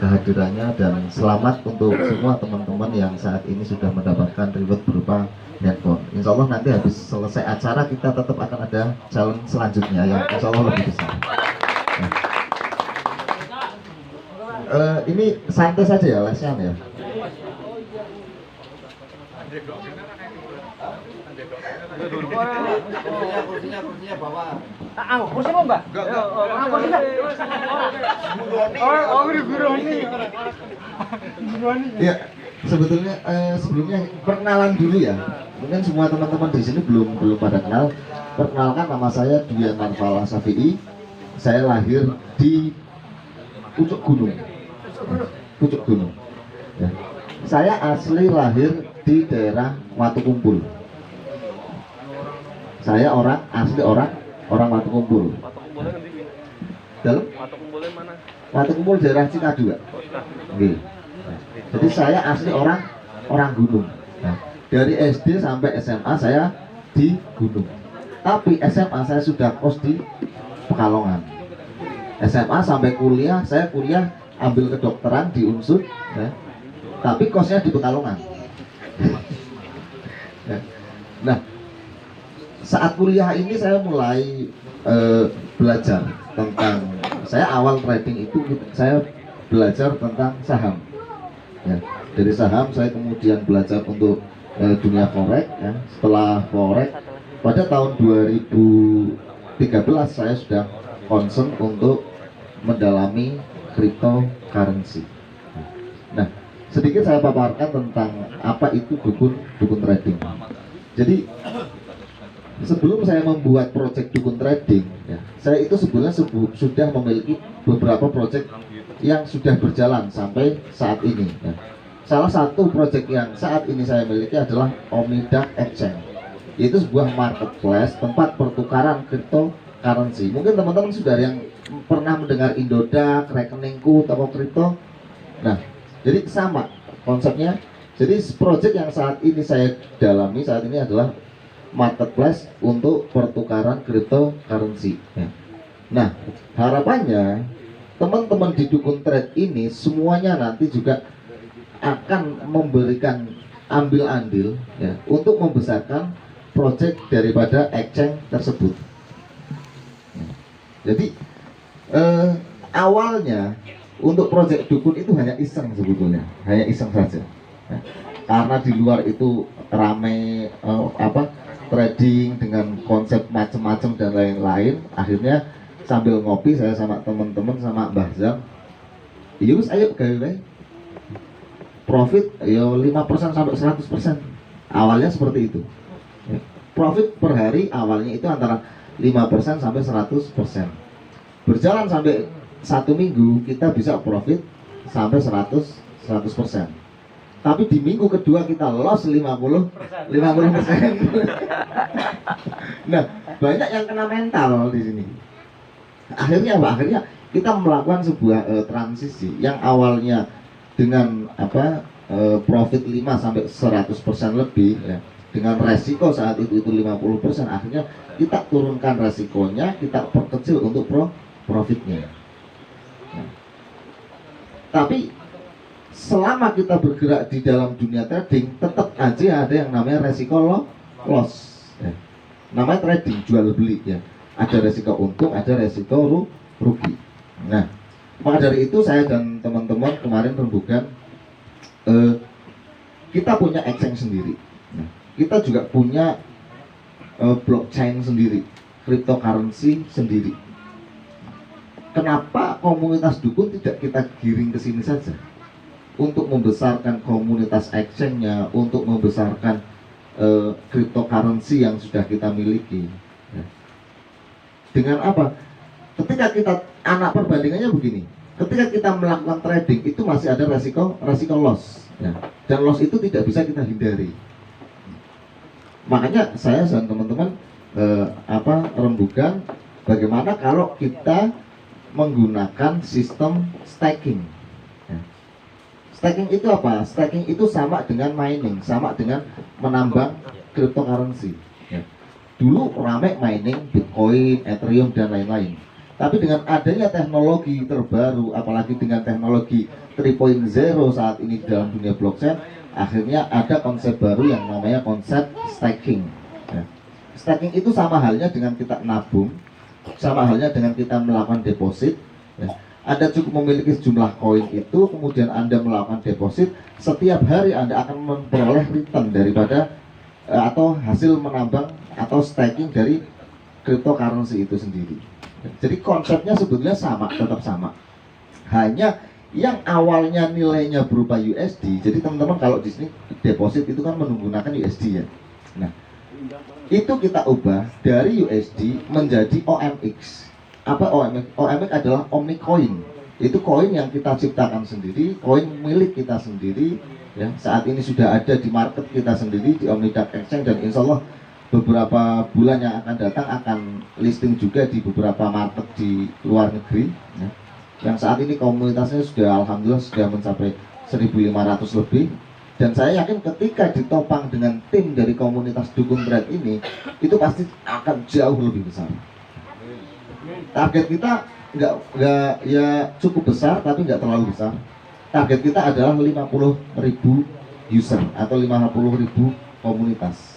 kehadirannya, dan selamat untuk semua teman-teman yang saat ini sudah mendapatkan reward berupa handphone. Insya Allah nanti habis selesai acara kita tetap akan ada challenge selanjutnya yang insya Allah lebih besar. Ini santai saja ya lesnya ya. Kursinya bawa. Kursi mau mbak? Kursinya. Ya, sebetulnya sebelumnya perkenalan dulu ya. Mungkin semua teman-teman di sini belum pada kenal. Perkenalkan, nama saya Duyan Narfala Syafi'i. Saya lahir di Pucuk Gunung. Pucuk Gunung. Ya. Saya asli lahir di daerah Watu Kumpul. Saya asli orang Watu Kumpul. Dalam? Watu Kumpulnya mana? Watu Kumpul daerah Cikadu. Oke. Jadi saya asli orang gunung. Nah, dari SD sampai SMA saya di gunung. Tapi SMA saya sudah kos di Pekalongan. SMA sampai kuliah, saya kuliah ambil kedokteran di Unsur, ya. Tapi kosnya di Pekalongan. Ya. Nah, saat kuliah ini saya mulai belajar tentang, saya awal trading itu saya belajar tentang saham. Ya, dari saham saya kemudian belajar untuk dunia forex. Ya. Setelah forex pada tahun 2013 saya sudah concern untuk mendalami cryptocurrency. Nah, sedikit saya paparkan tentang apa itu dukun trading. Jadi sebelum saya membuat project dukun trading, ya, saya itu sebenarnya sudah memiliki beberapa project yang sudah berjalan sampai saat ini. Ya. Salah satu project yang saat ini saya miliki adalah Omida Exchange. Itu sebuah marketplace tempat pertukaran cryptocurrency. Mungkin teman-teman sudah yang pernah mendengar Indodax, Rekeningku, toko kripto. Nah, jadi sama konsepnya. Jadi project yang saat ini saya dalami saat ini adalah marketplace untuk pertukaran cryptocurrency. Ya. Nah, harapannya teman-teman di Dukun Trade ini semuanya nanti juga akan memberikan ambil andil, ya, untuk membesarkan project daripada exchange tersebut. Ya. Jadi awalnya untuk project Dukun itu hanya iseng sebetulnya, hanya iseng saja. Ya. Karena di luar itu ramai trading dengan konsep macam-macam dan lain-lain. Akhirnya sambil ngopi saya sama teman-teman sama Mbah Zam, yus ayo gawe profit yo 5% sampai 100%. Awalnya seperti itu. Profit per hari awalnya itu antara 5% sampai 100%. Berjalan sampai 1 minggu kita bisa profit sampai 100%. Tapi di minggu kedua kita loss 50%. Nah, banyak yang kena mental di sini. Akhirnya apa? Akhirnya kita melakukan sebuah transisi yang awalnya dengan profit 5 sampai 100% lebih, ya, dengan resiko saat itu 50%. Akhirnya kita turunkan resikonya, kita perkecil untuk profitnya. Nah, tapi selama kita bergerak di dalam dunia trading, tetap aja ada yang namanya resiko loss. Ya. Namanya trading, jual beli, ya. Ada resiko untung, ada resiko rugi. Nah, maka dari itu saya dan teman-teman kemarin rembukan, kita punya exchange sendiri. Nah, kita juga punya blockchain sendiri, cryptocurrency sendiri. Kenapa komunitas dukun tidak kita giring ke sini saja? Untuk membesarkan komunitas exchange-nya, untuk membesarkan cryptocurrency yang sudah kita miliki. Ya. Dengan apa? Ketika kita, anak perbandingannya begini, ketika kita melakukan trading itu masih ada resiko loss, ya. Dan loss itu tidak bisa kita hindari. Makanya saya dan teman-teman rembukan bagaimana kalau kita menggunakan sistem staking. Ya. Staking itu apa? Staking itu sama dengan mining, sama dengan menambang cryptocurrency. Ya. Dulu rame mining Bitcoin, Ethereum dan lain-lain. Tapi dengan adanya teknologi terbaru, apalagi dengan teknologi 3.0 saat ini dalam dunia blockchain, akhirnya ada konsep baru yang namanya konsep staking. Ya. Staking itu sama halnya dengan kita nabung, sama halnya dengan kita melakukan deposit. Ya. Anda cukup memiliki sejumlah koin itu, kemudian Anda melakukan deposit, setiap hari Anda akan memperoleh return daripada atau hasil menambang atau staking dari cryptocurrency itu sendiri. Jadi konsepnya sebetulnya sama, tetap sama. Hanya yang awalnya nilainya berupa USD. Jadi teman-teman kalau di sini deposit itu kan menggunakan USD ya. Nah, itu kita ubah dari USD menjadi OMX. Apa OMX? OMX adalah Omnicoin. Itu koin yang kita ciptakan sendiri, koin milik kita sendiri. Ya, saat ini sudah ada di market kita sendiri di Omnidark Exchange, dan insya Allah beberapa bulan yang akan datang akan listing juga di beberapa market di luar negeri. Ya. Yang saat ini komunitasnya sudah alhamdulillah sudah mencapai 1.500 lebih. Dan saya yakin ketika ditopang dengan tim dari komunitas Dukun Trade ini, itu pasti akan jauh lebih besar. Target kita nggak ya cukup besar, tapi nggak terlalu besar. Target kita adalah 50.000 user atau 50.000 komunitas.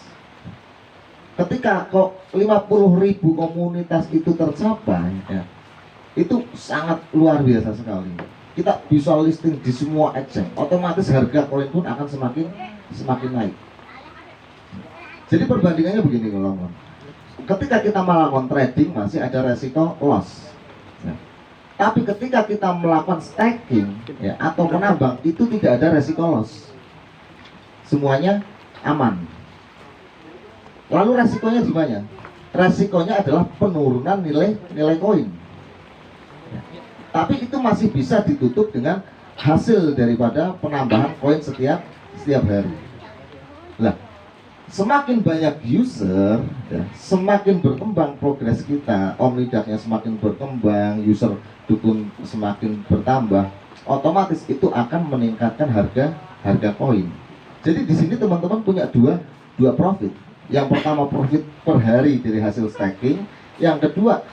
Ketika kok 50.000 komunitas itu tercapai, ya, itu sangat luar biasa sekali. Kita bisa listing di semua exchange, otomatis harga koin pun akan semakin naik. Jadi perbandingannya begini teman-teman. Ketika kita melakukan trading masih ada resiko loss. Ya. Tapi ketika kita melakukan staking ya, atau menambang itu tidak ada resiko loss. Semuanya aman. Lalu resikonya di mana? Resikonya adalah penurunan nilai koin. Ya. Tapi itu masih bisa ditutup dengan hasil daripada penambahan koin setiap hari. Lah, semakin banyak user, ya, semakin berkembang progres kita, Omnidarknya semakin berkembang, user Dukun semakin bertambah, otomatis itu akan meningkatkan harga koin. Jadi di sini teman-teman punya dua profit. Yang pertama profit per hari dari hasil staking, yang kedua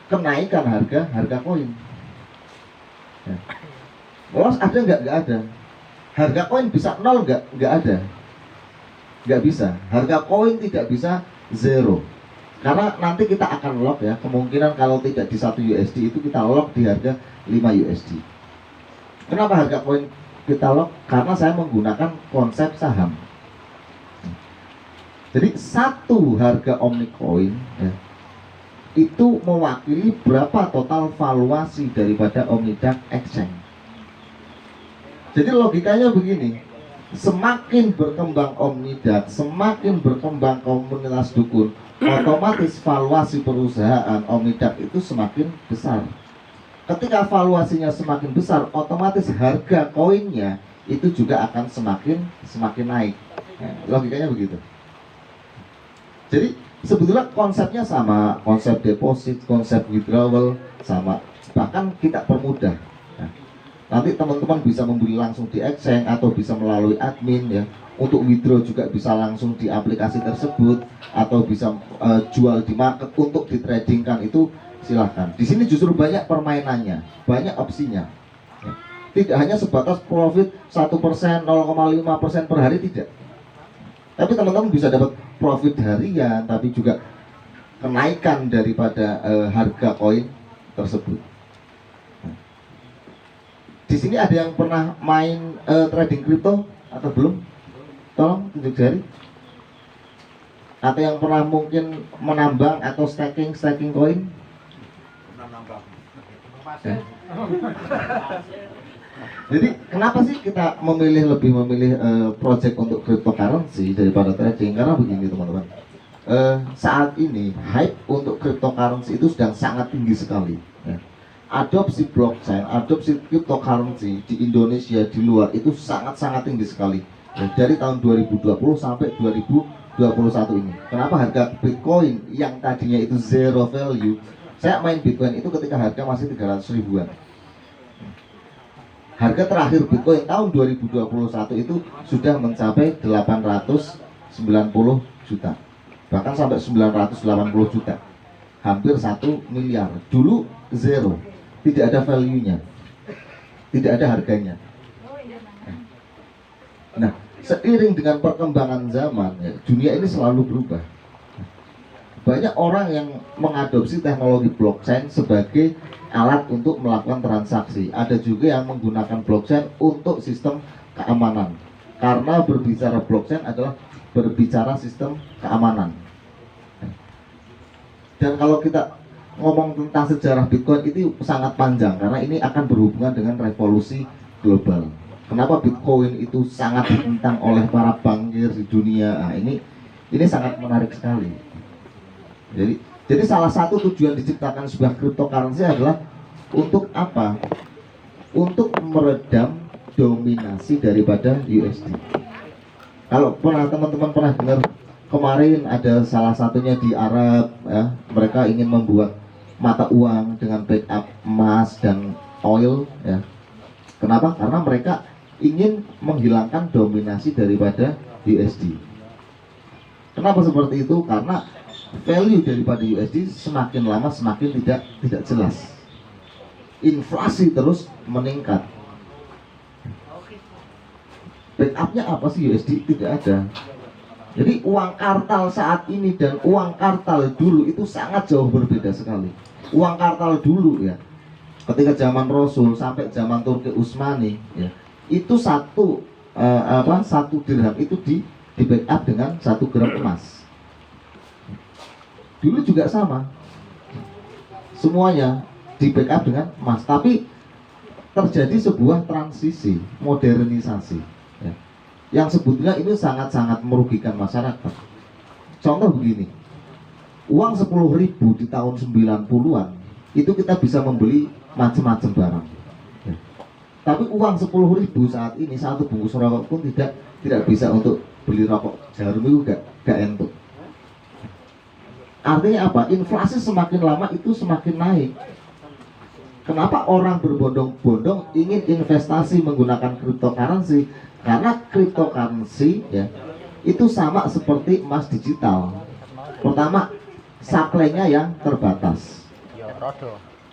kenaikan harga koin. Ya. Loss ada nggak? Nggak ada. Harga koin bisa nol nggak ada. Nggak bisa. Harga koin tidak bisa zero. Karena nanti kita akan lock ya. Kemungkinan kalau tidak di 1 USD itu kita lock di harga 5 USD. Kenapa harga koin kita lock? Karena saya menggunakan konsep saham. Jadi satu harga Omnicoin ya, itu mewakili berapa total valuasi daripada Omnidark Exchange. Jadi logikanya begini, semakin berkembang Omnidark, semakin berkembang komunitas dukun, otomatis valuasi perusahaan Omnidark itu semakin besar. Ketika valuasinya semakin besar, otomatis harga koinnya itu juga akan semakin naik. Nah, logikanya begitu. Jadi sebetulnya konsepnya sama, konsep deposit, konsep withdrawal sama, bahkan kita permudah. Nah, nanti teman-teman bisa membeli langsung di exchange atau bisa melalui admin ya. Untuk withdraw juga bisa langsung di aplikasi tersebut atau bisa jual di market untuk ditradingkan, itu silahkan. Di sini justru banyak permainannya, banyak opsinya. Ya. Tidak hanya sebatas profit 1%, 0,5% per hari, tidak. Tapi teman-teman bisa dapat profit harian, tapi juga kenaikan daripada harga koin tersebut. Nah, di sini ada yang pernah main trading kripto atau belum? Tolong tunjuk jari. Atau yang pernah mungkin menambang atau staking koin? Ya. Jadi kenapa sih kita lebih memilih project untuk cryptocurrency daripada trading? Karena begini teman-teman, saat ini hype untuk cryptocurrency itu sedang sangat tinggi sekali. Ya. Adopsi blockchain, adopsi cryptocurrency di Indonesia, di luar itu sangat tinggi sekali. Ya, dari tahun 2020 sampai 2021 ini. Kenapa harga Bitcoin yang tadinya itu zero value? Saya main Bitcoin itu ketika harga masih 300 ribuan. Harga terakhir Bitcoin tahun 2021 itu sudah mencapai 890 juta. Bahkan sampai 980 juta. Hampir 1 miliar. Dulu zero, tidak ada value-nya, tidak ada harganya. Nah, seiring dengan perkembangan zaman, ya, dunia ini selalu berubah. Banyak orang yang mengadopsi teknologi blockchain sebagai alat untuk melakukan transaksi. Ada juga yang menggunakan blockchain untuk sistem keamanan. Karena berbicara blockchain adalah berbicara sistem keamanan. Dan kalau kita ngomong tentang sejarah Bitcoin itu sangat panjang, karena ini akan berhubungan dengan revolusi global. Kenapa Bitcoin itu sangat ditentang oleh para bankir di dunia? Nah, ini sangat menarik sekali. Jadi salah satu tujuan diciptakan sebuah cryptocurrency adalah untuk apa? Untuk meredam dominasi daripada USD. Kalau teman-teman pernah dengar kemarin ada salah satunya di Arab, ya, mereka ingin membuat mata uang dengan backup emas dan oil, ya. Kenapa? Karena mereka ingin menghilangkan dominasi daripada USD. Kenapa seperti itu? Karena value daripada USD semakin lama semakin tidak jelas. Inflasi terus meningkat. Backupnya apa sih USD? Tidak ada. Jadi uang kartal saat ini dan uang kartal dulu itu sangat jauh berbeda sekali. Uang kartal dulu, ya, ketika zaman Rasul sampai zaman Turki Utsmani, ya, itu satu dirham itu di backup dengan 1 gram emas. Dulu juga sama, semuanya di backup dengan emas. Tapi terjadi sebuah transisi, modernisasi, ya, yang sebetulnya ini sangat-sangat merugikan masyarakat. Contoh begini, uang 10.000 di tahun 90-an itu kita bisa membeli macam-macam barang, ya. Tapi uang 10.000 saat ini, satu bungkus rokok pun tidak bisa untuk beli rokok jarum itu gak entuk. Artinya apa? Inflasi semakin lama itu semakin naik. Kenapa orang berbondong-bondong ingin investasi menggunakan cryptocurrency? Karena cryptocurrency, ya, itu sama seperti emas digital. Pertama, supply-nya yang terbatas,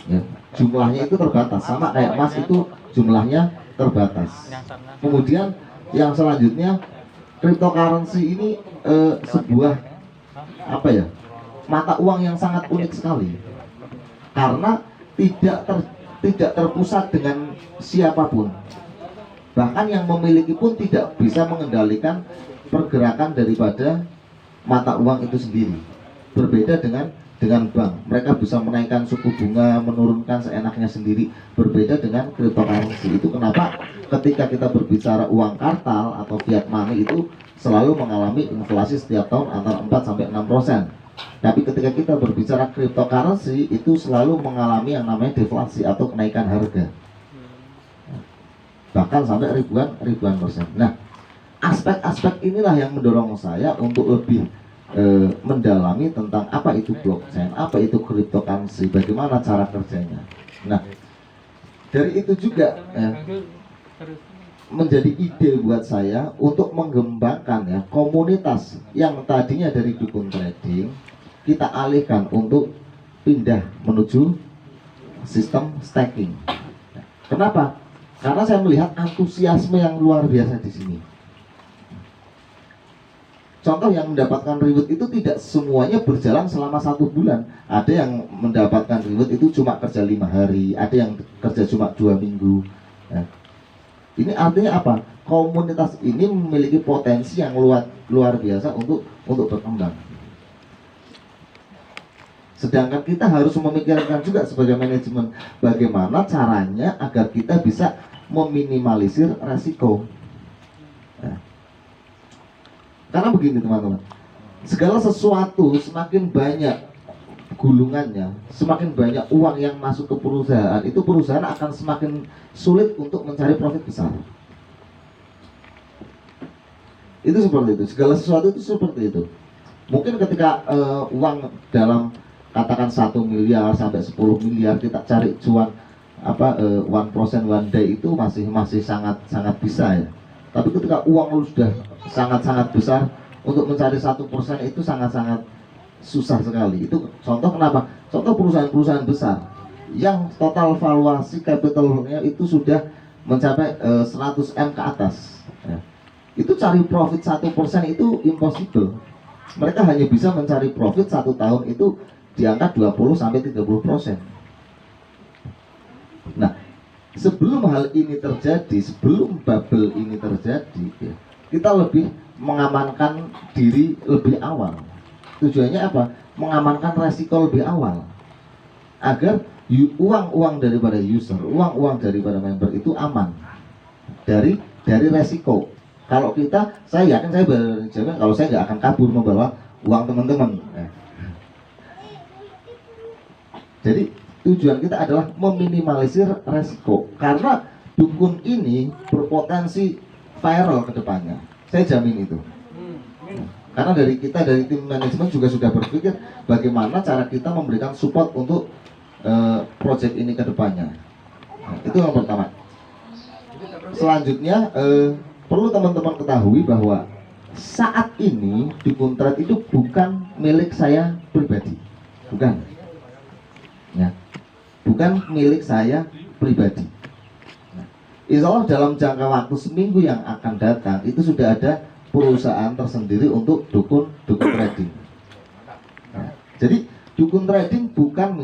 ya, jumlahnya itu terbatas, sama kayak emas itu jumlahnya terbatas. Kemudian yang selanjutnya, cryptocurrency ini sebuah mata uang yang sangat unik sekali, karena tidak terpusat dengan siapapun. Bahkan yang memiliki pun tidak bisa mengendalikan pergerakan daripada mata uang itu sendiri. Berbeda dengan bank, mereka bisa menaikkan suku bunga, menurunkan seenaknya sendiri. Berbeda dengan cryptocurrency. Itu kenapa ketika kita berbicara uang kartal atau fiat money itu selalu mengalami inflasi setiap tahun antara 4 sampai 6%. Tapi ketika kita berbicara cryptocurrency itu selalu mengalami yang namanya deflasi atau kenaikan harga, bahkan sampai ribuan persen. Nah, aspek-aspek inilah yang mendorong saya untuk lebih mendalami tentang apa itu blockchain, apa itu cryptocurrency, bagaimana cara kerjanya. Nah, dari itu juga menjadi ide buat saya untuk mengembangkan, ya, komunitas yang tadinya dari dukun trading kita alihkan untuk pindah menuju sistem staking. Kenapa? Karena saya melihat antusiasme yang luar biasa di sini. Contoh yang mendapatkan reward itu tidak semuanya berjalan selama 1 bulan. Ada yang mendapatkan reward itu cuma kerja 5 hari, ada yang kerja cuma 2 minggu. Nah, ini artinya apa? Komunitas ini memiliki potensi yang luar biasa untuk berkembang. Sedangkan kita harus memikirkan juga sebagai manajemen bagaimana caranya agar kita bisa meminimalisir resiko. Nah, karena begini teman-teman, segala sesuatu semakin banyak gulungannya, semakin banyak uang yang masuk ke perusahaan, itu perusahaan akan semakin sulit untuk mencari profit besar. Itu seperti itu, segala sesuatu itu seperti itu. Mungkin ketika uang dalam katakan 1 miliar sampai 10 miliar kita cari cuan 1% one day itu masih sangat bisa, ya. Tapi ketika uang sudah sangat besar, untuk mencari 1% itu sangat susah sekali. Itu contoh kenapa? Contoh perusahaan-perusahaan besar yang total valuasi capitalnya itu sudah mencapai 100 M ke atas. Ya. Itu cari profit 1% itu impossible. Mereka hanya bisa mencari profit 1 tahun itu di angka 20-30%. Nah, sebelum hal ini terjadi, sebelum bubble ini terjadi, ya, kita lebih mengamankan diri lebih awal. Tujuannya apa? Mengamankan resiko lebih awal, agar uang-uang daripada user, uang-uang daripada member itu aman dari resiko. Kalau kita, saya yakin saya berani jamin kalau saya nggak akan kabur membawa uang teman-teman. Ya. Jadi tujuan kita adalah meminimalisir resiko, karena dukun ini berpotensi viral ke depannya. Saya jamin itu. Karena dari tim manajemen juga sudah berpikir bagaimana cara kita memberikan support untuk project ini ke depannya. Nah, itu yang pertama. Selanjutnya perlu teman-teman ketahui bahwa saat ini dukun trade itu bukan milik saya pribadi, bukan. Ya, bukan milik saya pribadi. Nah, insya Allah dalam jangka waktu seminggu yang akan datang itu sudah ada perusahaan tersendiri untuk dukun trading. Nah, jadi dukun trading bukan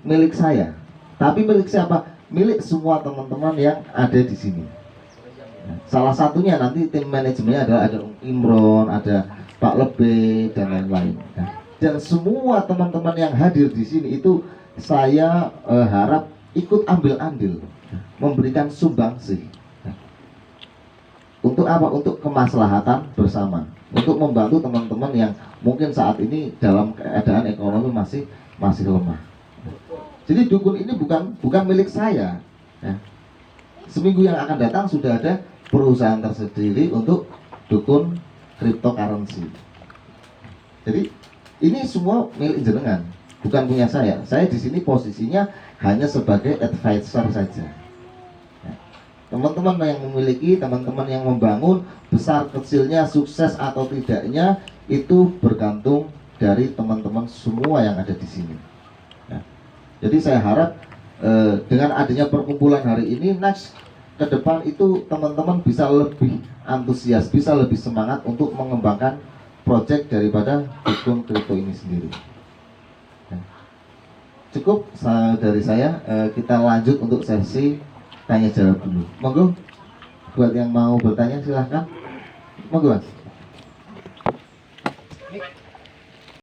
milik saya, tapi milik siapa? Milik semua teman-teman yang ada di sini. Nah, salah satunya nanti tim manajemennya ada Imron, ada Pak Lebe dan lain-lain. Nah, dan semua teman-teman yang hadir di sini itu saya harap ikut ambil andil, memberikan sumbangsih. Untuk apa? Untuk kemaslahatan bersama, untuk membantu teman-teman yang mungkin saat ini dalam keadaan ekonomi masih lemah. Jadi dukun ini bukan milik saya. Ya. Seminggu yang akan datang sudah ada perusahaan tersendiri untuk dukun cryptocurrency. Jadi ini semua milik jenengan, bukan punya saya. Saya di sini posisinya hanya sebagai advisor saja. Teman-teman yang memiliki, teman-teman yang membangun, besar kecilnya, sukses atau tidaknya, itu bergantung dari teman-teman semua yang ada di sini. Ya. Jadi saya harap dengan adanya perkumpulan hari ini, next ke depan itu teman-teman bisa lebih antusias, bisa lebih semangat untuk mengembangkan project daripada dukun kripto ini sendiri. Ya. Cukup dari saya, kita lanjut untuk sesi tanya jawab dulu. Monggo, buat yang mau bertanya silahkan. Monggo Mas.